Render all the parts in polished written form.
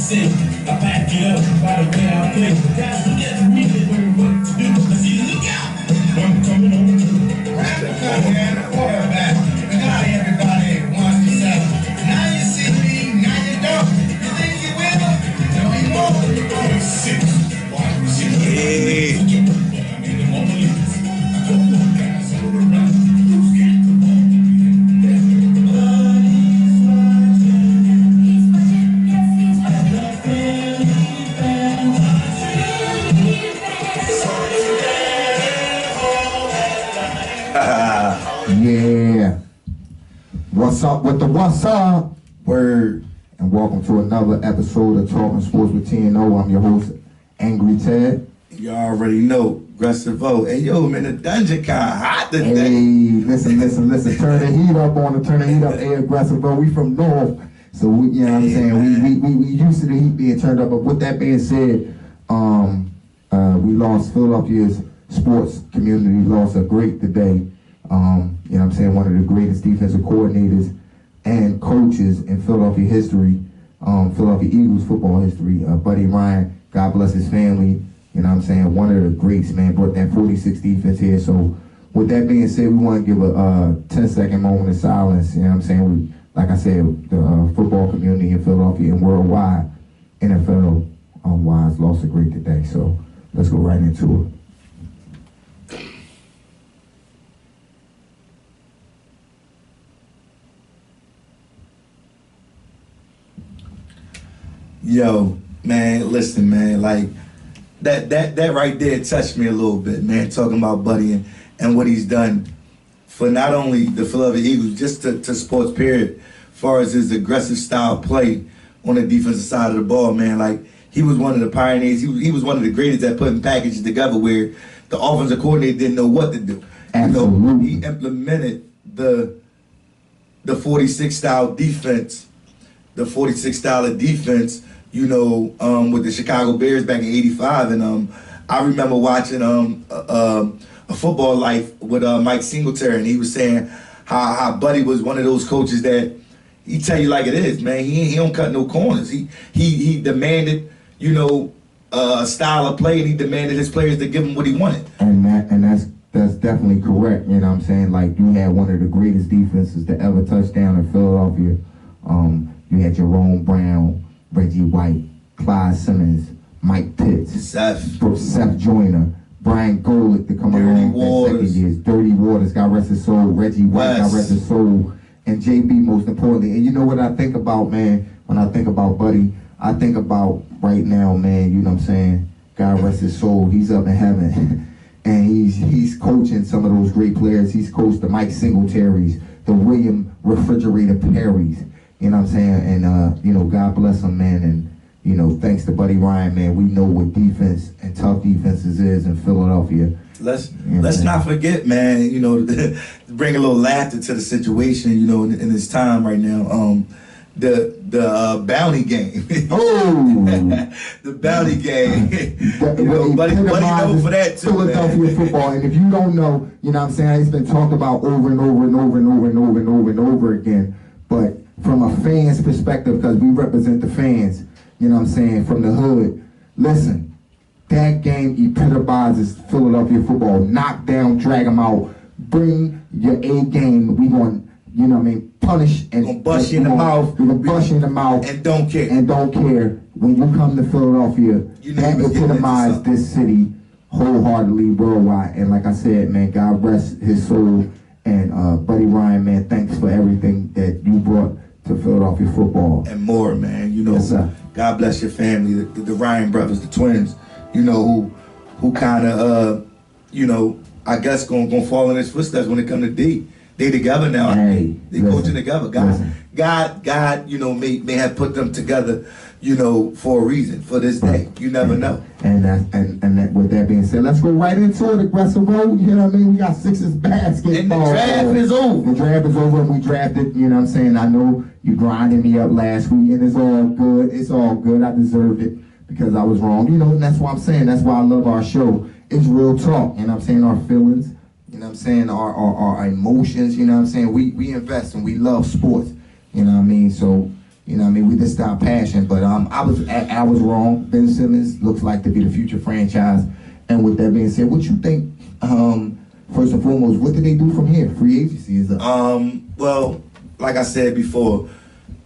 say. I back it up by the way I play. Guys, forget to read it when what to do. I see, look out! I'm coming on. Grab the gun, man, quarterback. We got everybody wants to say. Now you see me, now you don't. You think you will? No, you won't. Oh, shit. Why we see Yeah. I mean, the moment is. Come on, guys, all around. Who's got the ball? Yeah. What's up with the what's up? Word. And welcome to another episode of Talking Sports with T&O. I'm your host, Angry Ted. You already know, Aggressive O. Hey, yo, man, the dungeon kind of hot today. Hey, listen. Turn the heat up on the turn the heat up. Hey, Aggressive O, we from North. So, we, you know what I'm saying? We used to the heat being turned up. But with that being said, we lost Philadelphia's sports community, lost a great today. You know what I'm saying? One of the greatest defensive coordinators and coaches in Philadelphia history, Philadelphia Eagles football history, Buddy Ryan. God bless his family. You know what I'm saying? One of the greats, man, brought that 46 defense here. So with that being said, we want to give a 10-second moment of silence. You know what I'm saying? Like I said, the football community in Philadelphia and worldwide, NFL wise, lost a great today. So let's go right into it. Yo, man, listen, man, like that right there touched me a little bit, man, talking about Buddy and what he's done for not only the Philadelphia Eagles, just to sports period, as far as his aggressive style play on the defensive side of the ball, man. Like, he was one of the pioneers. He was one of the greatest at putting packages together where the offensive coordinator didn't know what to do. Absolutely. You know, he implemented the 46 style defense, you know, with the Chicago Bears back in '85, and I remember watching a Football Life with Mike Singletary, and he was saying how Buddy was one of those coaches that he tell you like it is, man. He don't cut no corners. He demanded, you know, a style of play, and he demanded his players to give him what he wanted. And that's definitely correct. You know what I'm saying? Like, you had one of the greatest defenses to ever touch down in Philadelphia. You had Jerome Brown, Reggie White, Clyde Simmons, Mike Pitts, Seth Joyner, Brian Golick to come along in second years, Dirty Waters, God rest his soul, Reggie White, God rest his soul, and JB most importantly. And you know what I think about, man, when I think about Buddy, I think about right now, man, you know what I'm saying, God rest his soul, he's up in heaven. And he's coaching some of those great players. He's coached the Mike Singletaries, the William Refrigerator Perrys. You know what I'm saying? And, you know, God bless him, man. And, you know, thanks to Buddy Ryan, man, we know what defense and tough defenses is in Philadelphia. Let's not forget, man, you know, to bring a little laughter to the situation, you know, in this time right now. The bounty game. Oh! The bounty game. You know, Buddy known for that too, Philadelphia man. football. And if you don't know, you know what I'm saying, it's been talked about over and over and over and over and over and over and over again. But from a fan's perspective, because we represent the fans, you know what I'm saying, from the hood, listen, that game epitomizes Philadelphia football. Knock down, drag them out, bring your A game. We going, you know what I mean, punish and gonna bust you in the mouth. We're gonna bust you in the mouth and don't care. And don't care. When you come to Philadelphia, that epitomizes this city wholeheartedly worldwide. And like I said, man, God rest his soul. And Buddy Ryan, man, thanks for everything that you brought to Philadelphia football. And more, man. You know, yes, sir. God bless your family, the Ryan brothers, the twins, you know, who kind of, you know, I guess gonna fall in his footsteps when it come to D. They together now. Hey, they coaching together. God, you know, may have put them together, you know, for a reason, for this day. You never know. And with that being said, let's go right into it. Aggressive road, you know what I mean? We got Sixers basketball. And the draft is over. The draft is over and we drafted, you know what I'm saying? I know you grinded me up last week and it's all good. It's all good. I deserved it because I was wrong. You know, and that's what I'm saying. That's why I love our show. It's real talk. You know what I'm saying? Our feelings. You know what I'm saying? Our emotions, you know what I'm saying? We invest and we love sports. You know what I mean? So, You know what I mean? We just our passion. But I was wrong. Ben Simmons looks like to be the future franchise. And with that being said, what you think? First and foremost, what do they do from here? Free agency is up. Well, like I said before,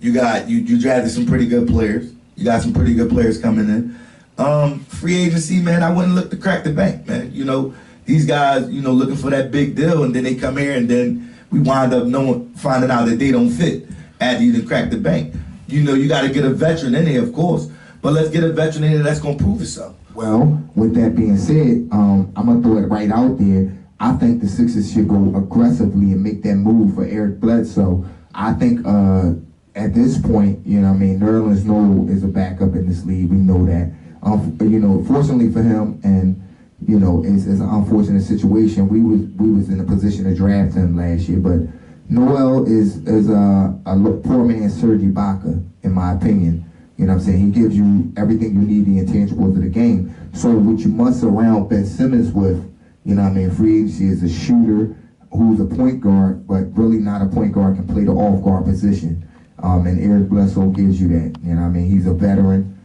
you drafted some pretty good players. You got some pretty good players coming in. Free agency, man, I wouldn't look to crack the bank, man. You know, these guys, you know, looking for that big deal, and then they come here, and then we wind up finding out that they don't fit after you done crack the bank. You know, you got to get a veteran in there, of course, but let's get a veteran in there that's going to prove itself. Well, with that being said, I'm going to throw it right out there. I think the Sixers should go aggressively and make that move for Eric Bledsoe. I think at this point, you know what I mean, Nerlens Noel is a backup in this league. We know that. You know, fortunately for him, and you know, it's an unfortunate situation. We was in a position to draft him last year, but Noel is a poor man's Serge Ibaka, in my opinion. You know what I'm saying? He gives you everything you need, the intangibles of the game. So what you must surround Ben Simmons with, you know what I mean, free agency is a shooter who's a point guard, but really not a point guard, can play the off-guard position. And Eric Bledsoe gives you that. You know what I mean? He's a veteran,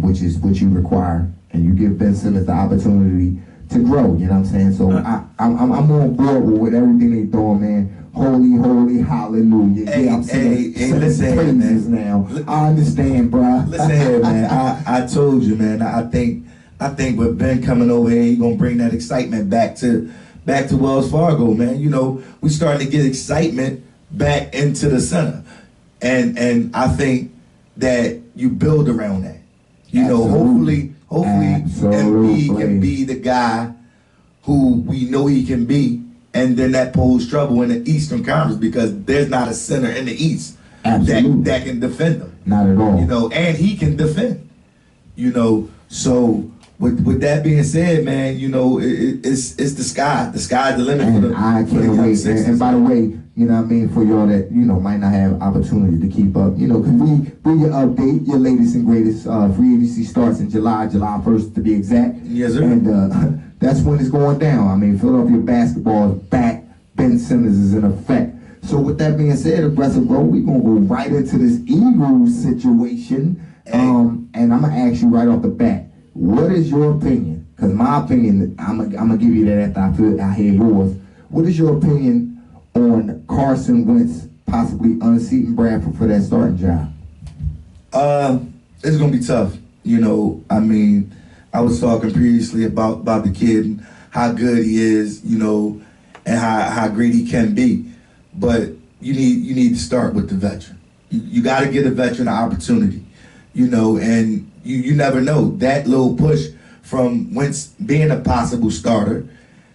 which is what you require. And you give Ben Simmons the opportunity to grow, you know what I'm saying? So I'm on board with everything they doing, man. Holy, holy, hallelujah. Hey, yeah, I'm saying listen here, praises man. now. I understand, bro. Listen here, man. I told you, man. I think with Ben coming over here, he's gonna bring that excitement back to Wells Fargo, man. You know, we starting to get excitement back into the center, and I think that you build around that. You know, hopefully, Embiid can be the guy who we know he can be. And then that poses trouble in the Eastern Conference because there's not a center in the East that can defend them. Not at all. You know, and he can defend. You know, so with that being said, man, you know, it's the sky. The sky's the limit. And for the, I can't wait. And by the way, you know what I mean, for y'all that, you know, might not have opportunity to keep up, you know, because we bring your update, your latest and greatest free agency starts in July 1st to be exact. Yes, sir. And that's when it's going down. I mean, Philadelphia basketball is back. Ben Simmons is in effect. So with that being said, aggressive bro, we're going to go right into this Eagles situation. Hey. And I'm going to ask you right off the bat, what is your opinion? Because my opinion, I'm gonna give you that after I hear yours. What is your opinion on Carson Wentz possibly unseating Bradford for that starting job? It's gonna be tough. You know, I mean, I was talking previously about the kid and how good he is, you know, and how great he can be. But you need to start with the veteran. You got to get a veteran an opportunity, you know, and you never know. That little push from Wentz being a possible starter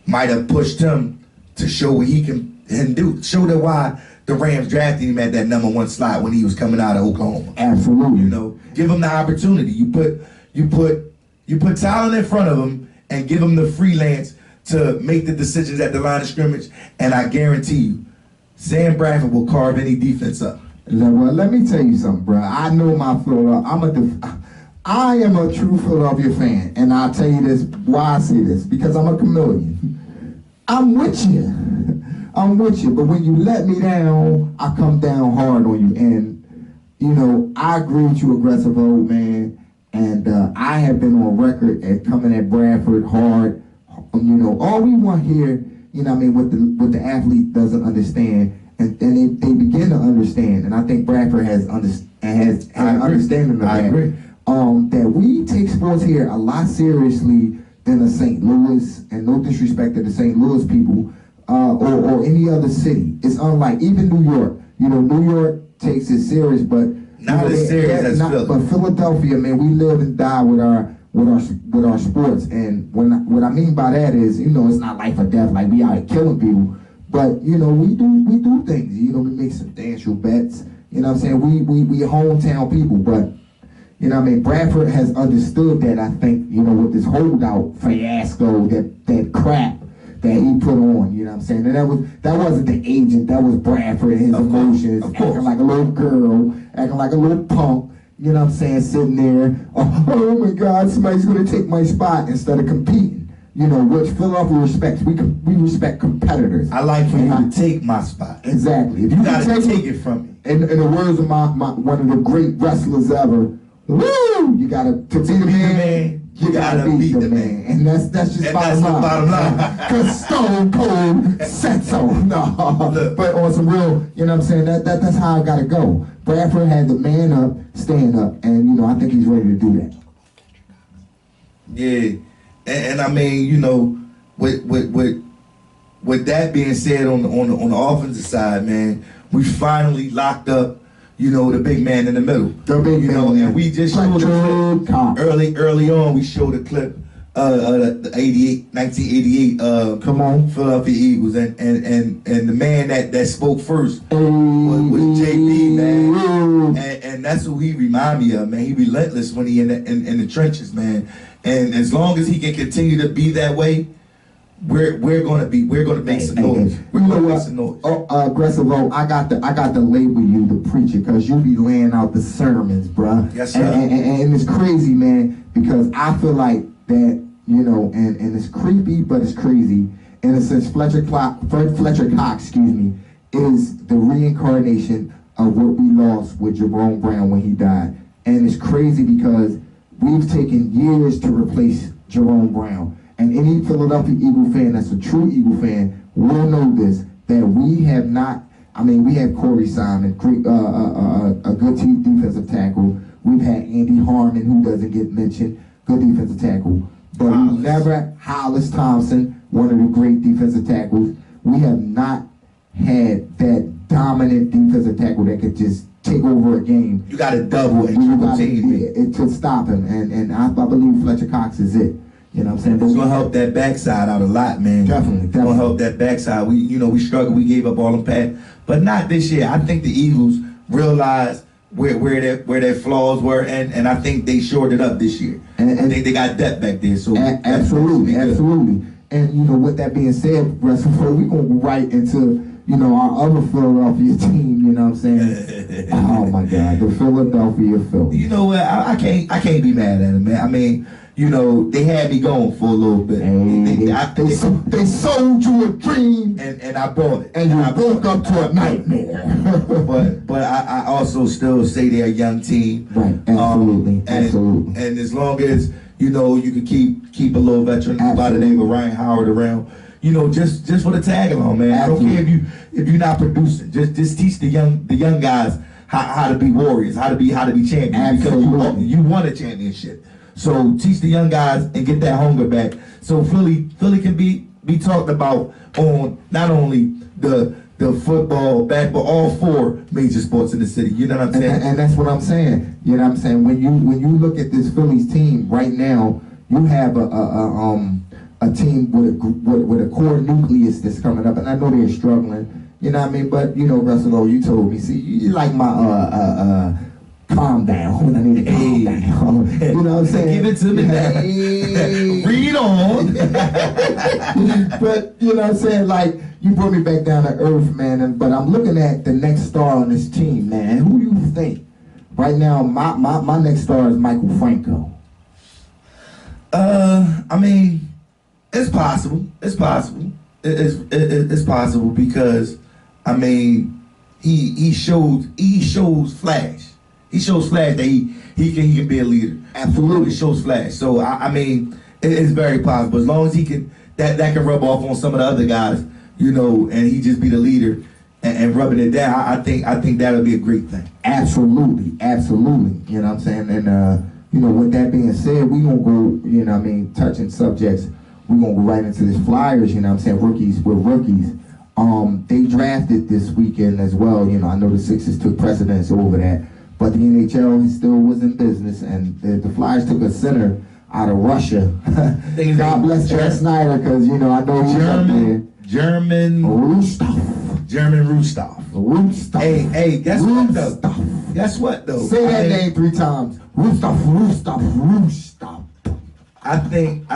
might have pushed him to show what he can do. Show that why the Rams drafted him at that number 1 slot when he was coming out of Oklahoma. Absolutely. You know, give him the opportunity. You put talent in front of him and give him the freelance to make the decisions at the line of scrimmage, and I guarantee you, Sam Bradford will carve any defense up. Well, let me tell you something, bro. I know my Philadelphia. I am a true Philadelphia fan, and I'll tell you this, why I say this, because I'm a chameleon. I'm with you, but when you let me down, I come down hard on you, and, you know, I agree with you, aggressive old man, and I have been on record at coming at Bradford hard. You know, all we want here, you know what I mean, what the athlete doesn't understand, and they begin to understand, and I think Bradford has an understanding of that. I agree. That we take sports here a lot seriously than the St. Louis, and no disrespect to the St. Louis people, or any other city. It's unlike even New York. You know, New York takes it serious, but not as serious as Philly. But Philadelphia, man, we live and die with our sports, and what I mean by that is, you know, it's not life or death, like we out here killing people, but you know, we do things. You know, we make substantial bets. You know what I'm saying? We hometown people, but. You know what I mean? Bradford has understood that, I think, you know, with this holdout fiasco, that crap that he put on, you know what I'm saying? And that wasn't the agent, that was Bradford and his emotions, acting like a little girl, acting like a little punk, you know what I'm saying, sitting there, oh my God, somebody's gonna take my spot instead of competing. which Philadelphia respects. We respect competitors. I like for you to take my spot. Exactly. If You can gotta take it from me. In the words of my one of the great wrestlers ever, woo! You gotta to be the man. You gotta beat the man. And that's just And bottom that's the line. bottom line. Cause Stone Cold said so. No. Look. But on some real, you know what I'm saying, that's how I gotta go. Bradford had the man up, stand up, and I think he's ready to do that. Yeah. And I mean, with that being said on the offensive side, man, we finally locked up, the big man in the middle. The big man. And we just showed a clip early on. We showed a clip the 1988 Come on. Philadelphia Eagles, and the man that spoke first Hey, was JB, man, and that's who he remind me of, man. He relentless when he in the trenches, man. And as long as he can continue to be that way, we're gonna make some noise. We're gonna make some noise. Aggressive. I got to label you the preacher because you be laying out the sermons, bruh. Yes, sir. And it's crazy, man, because I feel like that, and it's creepy, but it's crazy. In a sense, Fletcher Cox, is the reincarnation of what we lost with Jerome Brown when he died. And it's crazy because we've taken years to replace Jerome Brown. And any Philadelphia Eagle fan that's a true Eagle fan will know this, that we have not, we have Corey Simon, a good defensive tackle. We've had Andy Harmon, who doesn't get mentioned, good defensive tackle. But we've never, Hollis Thompson, one of the great defensive tackles. We have not had that dominant defensive tackle that could just take over a game. You got to double and triple team to stop him. And I believe Fletcher Cox is it. You know what I'm saying? It's gonna help that backside out a lot, man. Definitely. It's gonna help that backside. We struggled. We gave up all them pass, but not this year. I think the Eagles realized where their flaws were, and I think they shored it up this year. And I think they got depth back there. So absolutely. And with that being said, Russell, we gonna go right into our other Philadelphia team. You know what I'm saying? Oh my God, the Philadelphia Phillies. You know what? I can't be mad at them, man. I mean, they had me going for a little bit. They sold you a dream, and I bought it. And you woke up to a nightmare. but I also still say they're a young team. Right, absolutely. And as long as, you can keep a little veteran by the name of Ryan Howard around, just for the tag along, man. Absolutely. I don't care if you're not producing. Just teach the young guys how to be warriors, how to be champions. Absolutely. Because you won a championship. So teach the young guys and get that hunger back. So Philly can be talked about on not only the football, basketball, all four major sports in the city. You know what I'm saying? And that's what I'm saying. You know what I'm saying? When you look at this Phillies team right now, you have a team with a core nucleus that's coming up, and I know they're struggling. You know what I mean? But Russell, you told me. See, you like my calm down. I need to calm down. You know what I'm saying? Give it to me now. Read on. But you know what I'm saying? Like, you brought me back down to earth, man. But I'm looking at the next star on this team, man. Who do you think? Right now, my next star is Michael Franco. It's possible. It's possible. It's possible because he shows flash. He shows flash that he can be a leader. Absolutely. He shows flash. So it's very possible. As long as he can, that can rub off on some of the other guys, and he just be the leader and rubbing it down. I think that'll be a great thing. Absolutely. You know what I'm saying? And with that being said, we gonna go, touching subjects, we gonna go right into this Flyers, rookies with rookies. They drafted this weekend as well. I know the Sixers took precedence over that. But the NHL still was in business, and the Flyers took a center out of Russia. God bless Jack Snyder, because, I know he's up there. German Rustov. Hey, guess what, though? Guess what, though? Say that name 3 times. Rustov. I think,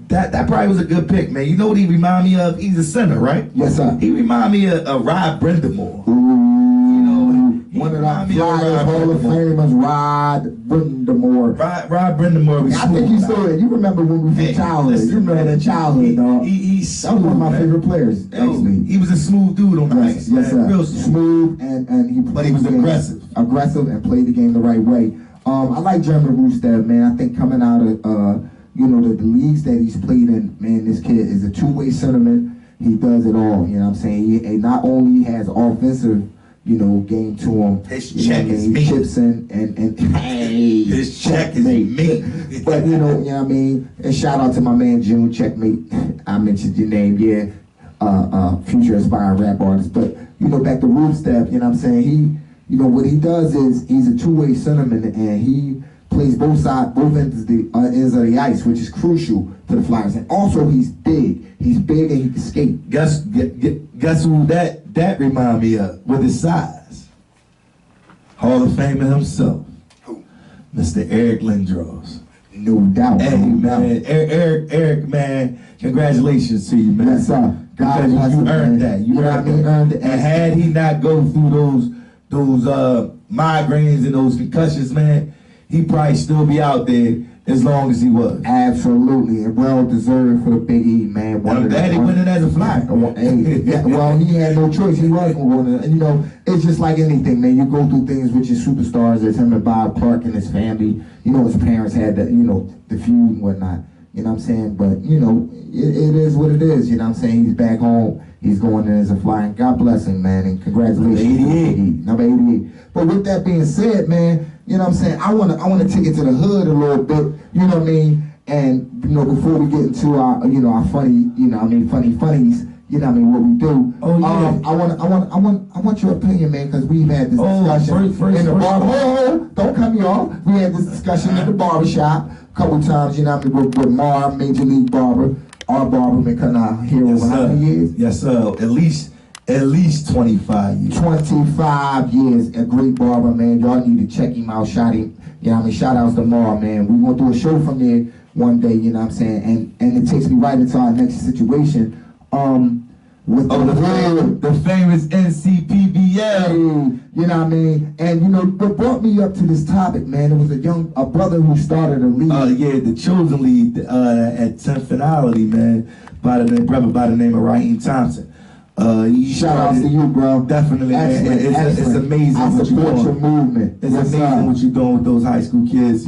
that probably was a good pick, man. You know what he remind me of? He's a center, right? Yes, sir. He remind me of Rod Brindamore. One of remind the me of Flyers Rod Hall of Brind'Amour. Famers, Rod Brind'Amour. Rod Brind'Amour was I think you saw it. You remember when we were Hey, from childhood. listen, You remember that childhood, dog. He's That was one of my smooth, favorite man. players, Yo, actually. he was a smooth dude on the Yes, ice, yes, man. sir. Real smooth. Smooth and he But he was played the game aggressive. aggressive and played the game the right way. I like Jeremy Rustad, man. I think coming out of the leagues that he's played in, man, this kid is a two-way centerman. He does it all. You know what I'm saying? He not only has offensive, game to him. His you know check what I is mean? mean. Chips and hey, His check is checkmate. mean. But you know what I mean? And shout out to my man June, checkmate. I mentioned your name, yeah. Future aspiring rap artist. But back to Rustad, you know what I'm saying? What he does is he's a two-way centerman and he plays both ends of the ice, which is crucial to the Flyers. And also he's big. He's big and he can skate. Guess who that remind me of with his size? Hall of Famer himself, Mr. Eric Lindros. No doubt. Hey no doubt. man, Eric, man, congratulations to you, man. Yes, sir. God Because bless you him, earned man. that. You You know earned what I mean? that. Earned it. And had he not go through those migraines and those concussions, man, he probably still be out there as long as he was. Absolutely, and well deserved for the Big E, man. And I'm glad he went in as a Flyer. Well, he had no choice. He was going to. And it's just like anything, man. You go through things with your superstars. There's him and Bob Clark and his family. His parents had the feud and whatnot. You know what I'm saying? But it is what it is. You know what I'm saying? He's back home. He's going in as a Flyer. And God bless him, man. And congratulations, number 88. But with that being said, man. You know what I'm saying? I wanna take it to the hood a little bit, you know what I mean? And before we get into our our funny, funny funnies, what we do. Oh yeah. I want your opinion, man, because we've had this discussion in the barber. Don't cut me off. We had this discussion in the barbershop a couple times, with Mar, Major League Barber. Our barber been cutting our hair over how many years? Yes, sir. At least 25 years. 25 years, a great barber, man. Y'all need to check him out, shout outs to Mar, man. We're going to do a show from there one day, you know what I'm saying? And it takes me right into our next situation. With the famous NCPBL. You know what I mean? And what brought me up to this topic, man, it was a brother who started a league. The chosen league at 10th Finality, man, by the name of Raheem Thompson. Shout out to you, bro. Definitely, man. It's amazing what you're doing. Your movement. It's amazing what you're doing with those high school kids.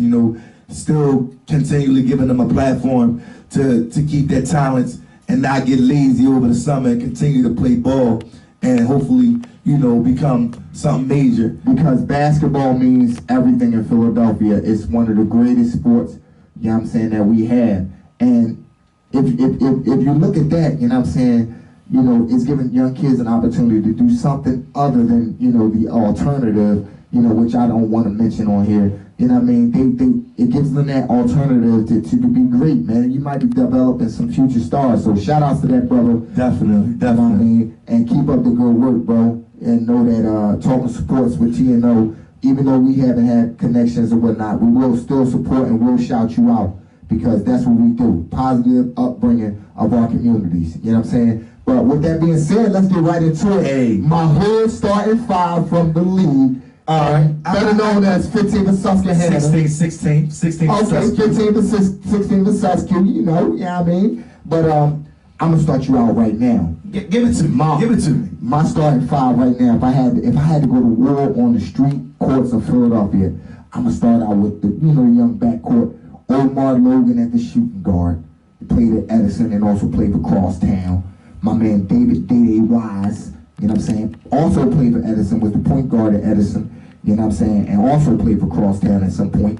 Still continually giving them a platform to keep their talents and not get lazy over the summer and continue to play ball and hopefully become something major. Because basketball means everything in Philadelphia. It's one of the greatest sports, you know what I'm saying, that we have. And if you look at that, you know what I'm saying, it's giving young kids an opportunity to do something other than, the alternative, which I don't want to mention on here. You know what I mean? It gives them that alternative to be great, man. You might be developing some future stars. So shout outs to that, brother. Definitely. You know what I mean? And keep up the good work, bro. And know that Talking Sports with TNO, even though we haven't had connections or whatnot, we will still support and we'll shout you out. Because that's what we do. Positive upbringing of our communities. You know what I'm saying? But with that being said, let's get right into it. Hey. My hood starting 5 from the league. Better known as 15 for Susquehanna. 16 for Okay, 15 for 16 for Susquehanna, you know what I mean? But I'm gonna start you out right now. Give it to me. Give it to me. My starting 5 right now, if I had to go to war on the street courts of Philadelphia, I'm gonna start out with the young backcourt. Omar Logan at the shooting guard. He played at Edison and also played for Crosstown. My man David Day Wise, you know what I'm saying, also played for Edison, was the point guard at Edison, you know what I'm saying, and also played for Crosstown at some point,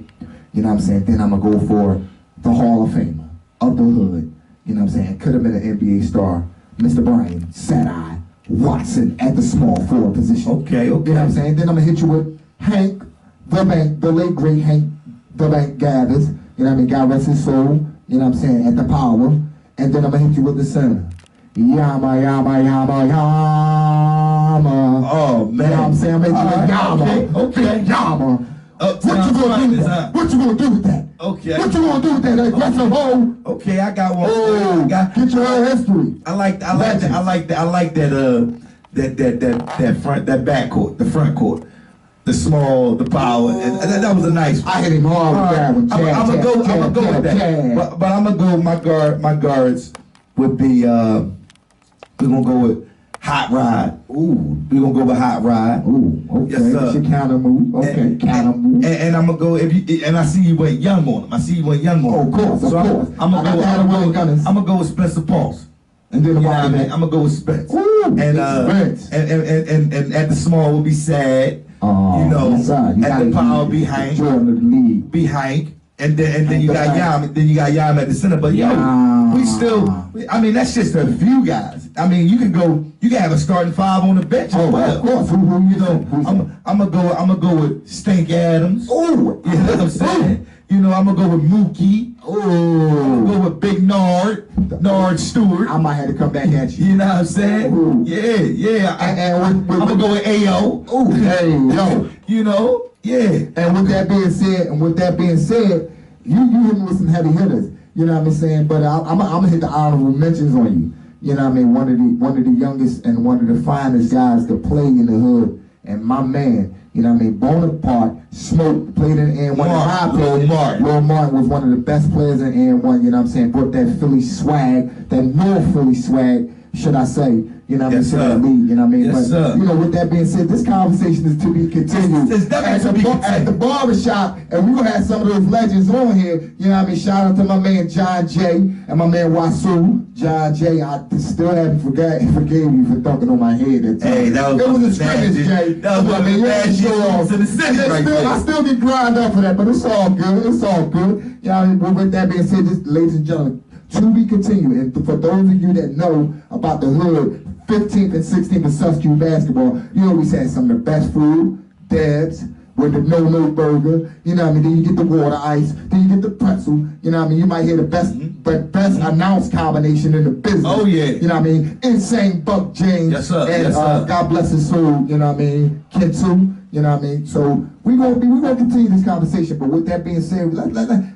you know what I'm saying. Then I'm going to go for the Hall of Famer of the hood, you know what I'm saying, could have been an NBA star, Mr. Brian Sad-Eye Watson at the small forward position. Okay. You know what I'm saying. Then I'm going to hit you with Hank, the late great Hank, the Bank Gathers, you know what I mean, God rest his soul, you know what I'm saying, at the power. And then I'm going to hit you with the center. Yama, yama, yama, yama. Oh, man. You know what I'm saying? I'm making you yama. Okay. Yama. What you gonna do with that? What you gonna do with that? Okay. What you gonna do with that aggressive hole? Okay, I got one. Oh, get your whole history. I like that backcourt, the front court. the small, the power, and that was a nice one. I hit him hard with that one. I'm gonna go with that. But I'm gonna go. My guards would be. We're gonna go with Hot Rod. Ooh. We're gonna go with Hot Rod. Ooh, okay. Yes, sir. That's your counter move. Okay, counter move. And I'm gonna go and I see you went young on him. I see you went young on him. Oh, of course, of course. I'm Gunners. gonna go with Spencer Pauls. And then You know what I mean? I'm gonna go with Spence. Ooh, and Spence. And at the small will be Sad. You know, yes, sir. at the power be Hank. Jordan of the league. Be Hank. And then you got Hank. Yam. Then you got Yam at the center. But we still. I mean, that's just a few guys. I mean, you can have a starting five on the bench as well. Of course. Who You know, I'm gonna go with Stink Adams. Ooh. You know what I'm saying? You know, I'm gonna go with Mookie. I'm gonna go with Big Nard Stewart. I might have to come back at you. You know what I'm saying? Ooh. Yeah. And I'm gonna go with AO. Ooh, hey, yo. You know, yeah. And with that being said, you hit me with some heavy hitters. You know what I'm saying? But I'm gonna hit the honorable mentions on you. You know what I mean? One of the youngest and one of the finest guys to play in the hood. And my man, you know what I mean? Bonaparte, Smoke, played in N1. Lil Martin was one of the best players in N1, you know what I'm saying? Brought that Philly swag, that North Philly swag, should I say, you know what I mean, to that league, you know what I mean? Yes, sir. You know, with that being said, this conversation is to be continued. It's definitely to be continued. At the barbershop, and we're going to have some of those legends on here, you know what I mean? Shout out to my man John J. and my man Wasu. John J., I still haven't forgave you for dunking on my head that time. Hey, that was it was a scrimmage, Jay. That was one of the bad shows in the city right there. I still get grind up for that, but it's all good. It's all good. You know, what I mean? But with that being said, just, ladies and gentlemen, to be continued. And for those of you that know about the hood, 15th and 16th of Sussex basketball, you know we had some of the best food, Debs, with the no burger, you know what I mean? Then you get the water ice, then you get the pretzel, you know what I mean? You might hear the best announced combination in the business. Oh, yeah. You know what I mean? Insane Buck James. Yes, sir. And Yes, sir. God bless his soul, you know what I mean? Kentu, you know what I mean? So we're gonna continue this conversation, but with that being said,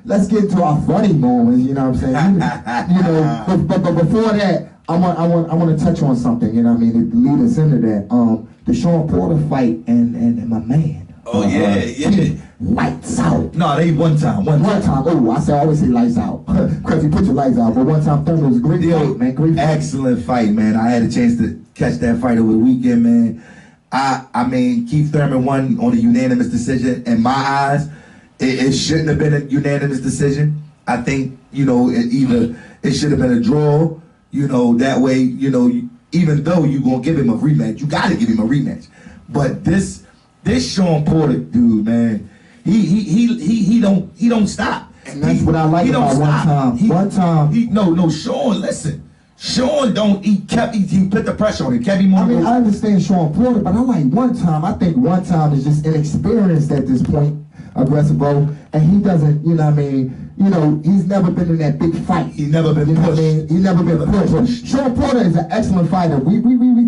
let's get into our funny moments, you know what I'm saying? You know, but before that, I want to touch on something, you know what I mean? To lead us into that. The Sean Porter fight and my man. Oh, yeah. Lights out. No, they one time. Oh, I always say lights out. Cause you put your lights out. But one time, Thurman was a great fight, man. Great fight. Excellent fight, man. I had a chance to catch that fight over the weekend, man. I mean, Keith Thurman won on a unanimous decision. In my eyes, it shouldn't have been a unanimous decision. I think, you know, it should have been a draw. You know, that way, you know, even though you're gonna give him a rematch, you gotta give him a rematch. But this Sean Porter dude, man, he don't stop. And that's what I like about one time. No, Sean, listen. Sean he put the pressure on him. Kept him on. I mean, I understand Sean Porter, but I like one time. I think one time is just inexperienced at this point, aggressive bro, and he doesn't, you know what I mean? You know, he's never been in that big fight. He's never been pushed. Know what I mean? He's never been pushed. Sean Porter is an excellent fighter. We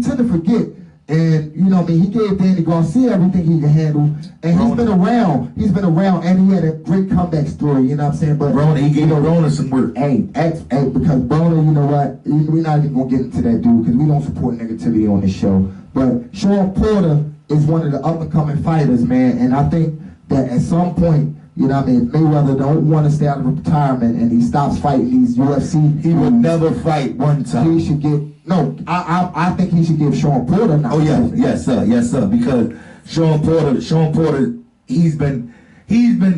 tend to forget. And, you know what I mean, he gave Danny Garcia everything he could handle. And he's been around. And he had a great comeback story, you know what I'm saying? But Broner, he gave Broner some work. Hey, because Broner, you know what, we're not even going to get into that dude because we don't support negativity on this show. But Sean Porter is one of the up-and-coming fighters, man. And I think that at some point, you know what I mean, Mayweather don't want to stay out of retirement and he stops fighting these UFC. He would never fight one time. He should get, I think he should give Sean Porter now. Oh, yes, sir. Because Sean Porter, he's been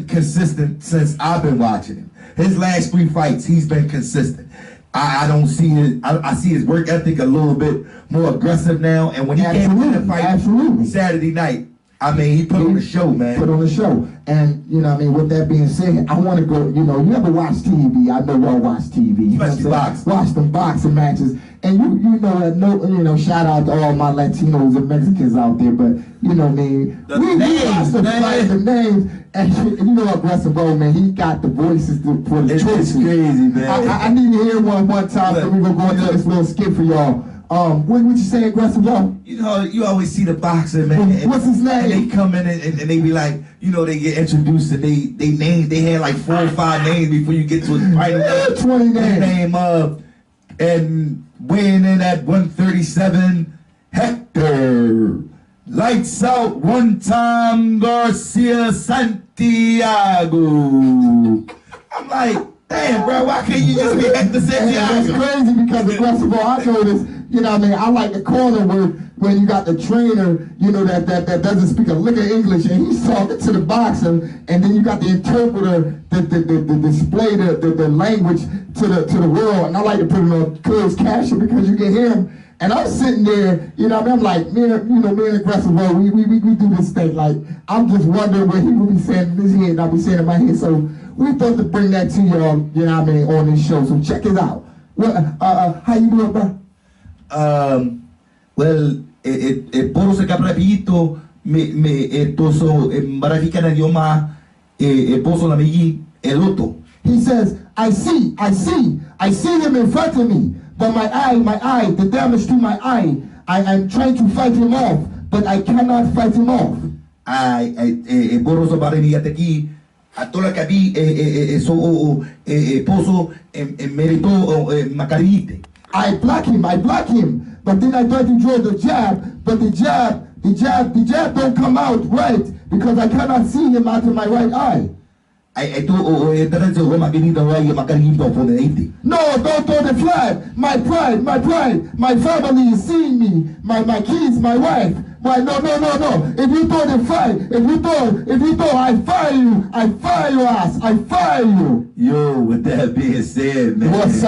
consistent since I've been watching him. His last 3 fights, he's been consistent. I don't see it. I see his work ethic a little bit more aggressive now. And when he came to the fight Saturday night, I mean, he put on the show, man. Put on the show. And, you know what I mean, with that being said, I want to go, you know, you ever watch TV? I know y'all watch TV. You Especially boxing. Watch them boxing matches. And you know, shout out to all my Latinos and Mexicans out there, but, you know what I mean? We watch the names. And you know, Aggressive Bro, man, he got the voices for the choices. It's crazy, man. I need to hear one time, so we're going to go into this little skit for y'all. What you say, Aggressive Bro? You know, you always see the boxer, man. What's his name? And they come in and they be like, you know, they get introduced and they had like 4 or 5 names before you get to his final 20 names. Name and weighing in at 137, Hector Lights out one time, Garcia Santiago. I'm like, damn, bro, why can't you just be Hector That's Santiago? crazy because aggressive. I noticed, you know what I mean? I like the corner when you got the trainer, you know, that doesn't speak a lick of English and he's talking to the boxer, and then you got the interpreter that display the language to the world. And I like to put it on closed caption because you can hear him. And I'm sitting there, you know what I mean? I'm like, me and Aggressive, we do this thing. Like, I'm just wondering what he will be saying in his head and I'll be saying in my head. So we thought to bring that to y'all, you know what I mean, on this show. So check it out. How you doing, bro? Well, puro sa kaprapito, toso, marafika na idioma, poso na migi, eloto. He says, I see him in front of me, but my eye, the damage to my eye, I'm trying to fight him off, but I cannot fight him off. Puro sa bariniyate ki, atola kabi, so, poso, merito, makarite. I block him, but then I try to draw the jab, but the jab don't come out right, because I cannot see him out of my right eye. No, don't throw the flag. My pride, my family is seeing me, my kids, my wife. Why, no. If you throw the fight, if you throw, I fire your ass, I fire you. Yo, with that being said, man. What's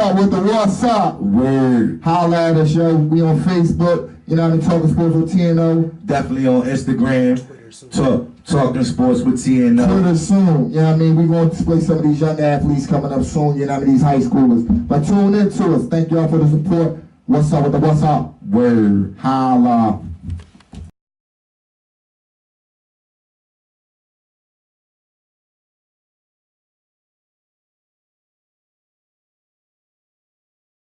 up? Word. Holla at us, yo. We on Facebook, you know what I mean, Talking Sports with TNO. Definitely on Instagram. Talking Sports with TNO. Twitter soon, you know what I mean? We're going to display some of these young athletes coming up soon, you know what I mean? These high schoolers. But tune in to us. Thank y'all for the support. What's up with the what's up? Word. Holla.